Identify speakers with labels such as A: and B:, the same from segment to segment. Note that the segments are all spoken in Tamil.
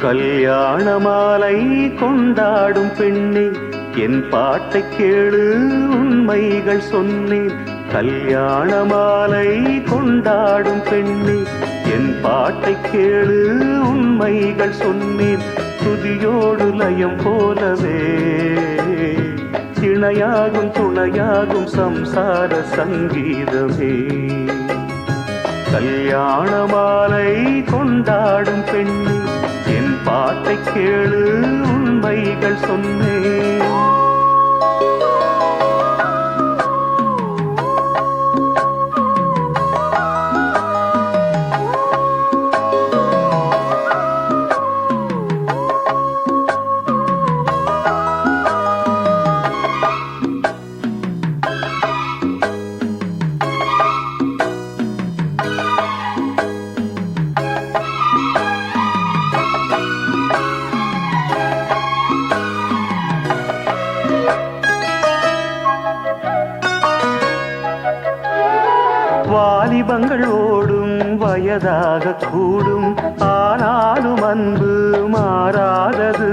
A: கல்யாண மாலை கொண்டாடும் பெண்ணே, என் பாட்டை கேளு உண்மைகள் சொன்னேன். கல்யாண மாலை கொண்டாடும் பெண்ணே, என் பாட்டை கேளு உண்மைகள் சொன்னேன். துதியோடு லயம் போலவே இணையாகும் துணையாகும் சம்சார சங்கீதமே. கல்யாண மாலை கொண்டாடும் பெண்ணே, என் பாட்டை கேளு உண்மைகள் சொன்னேன். வாலிபங்கள் ஓடும் வயதாக கூடும், ஆனாலும் அன்பு மாறாதது.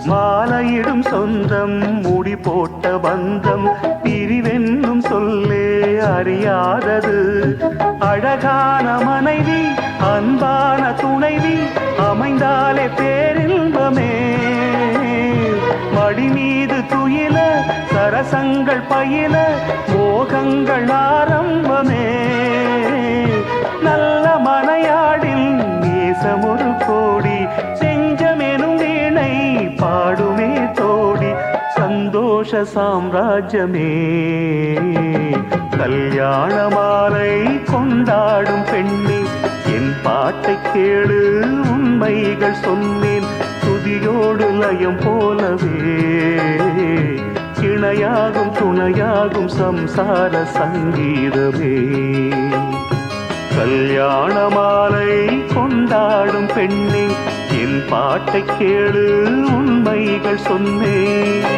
A: மாலையிடும் சொந்தம் முடி போட்ட பந்தம் பிரிவென்னும் சொல்லே அறியாதது. அழகான மனைவி அன்பான துணைவி அமைந்தாலே பேரின்பமே. மடி மீது துயில சரசங்கள் பயில மோகங்கள் ஆரம்பமே. நல்ல மனையாடில் நேசமொரு கோடி, செஞ்சமெனும் வீணை பாடுமே தோடி. சந்தோஷ சாம்ராஜ்யமே. கல்யாண மாலை கொண்டாடும் பெண்ணே, என் பாட்டை கேளு உண்மைகள் சொன்னேன். துதியோடு லயம் போலவே இணையாகும் துணையாகும் சம்சார சங்கீதமே. கல்யாண மாலை கொண்டாடும் பெண்ணே, என் பாட்டை கேளு உண்மைகள் சொன்னேன்.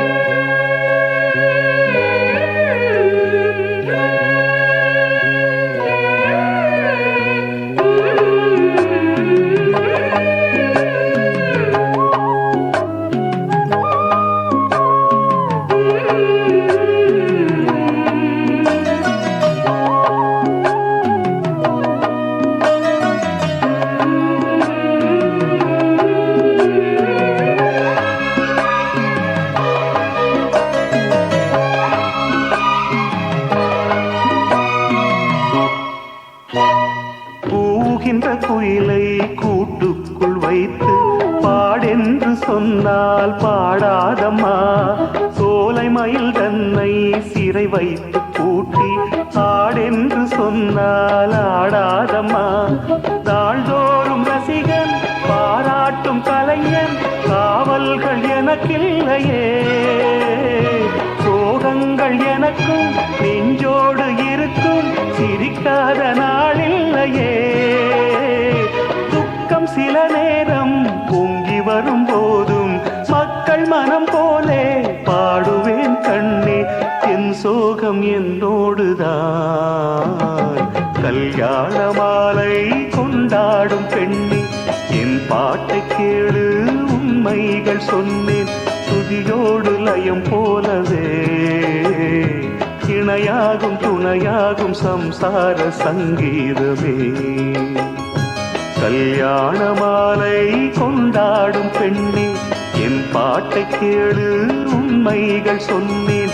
A: கூகின்ற குயிலை கூட்டுக்குள் வைத்து பாடென்று சொன்னால் பாடாதம்மா. சோலை மயில் தன்னை சிறை வைத்து பூட்டி ஆடென்று சொன்னால் ஆடாதம்மா. நாள்தோறும் ரசிகன் பாராட்டும் கலைஞன் காவல்கள் எனக்கில்லையே. சோகங்கள் எனக்கும் நெஞ்சோடு இருக்கும், சிரிக்காத நாளில்லையே. துக்கம் சில நேரம் பொங்கி வரும் போதும் மக்கள் மனம் போலே பாடுவேன் கண்ணே. என் சோகம் என்னோடுதான். கல்யாண மாலை கொண்டாடும் பெண்ணே, என் பாட்டை கேளு உண்மைகள் சொன்னேன். துதியோடு லயம் போலவே இணையாகும் துணையாகும் சம்சார சங்கீதமே. கல்யாண மாலை கொண்டாடும் பெண்ணே, என் பாட்டை கேளு உண்மைகள் சொன்னேன்.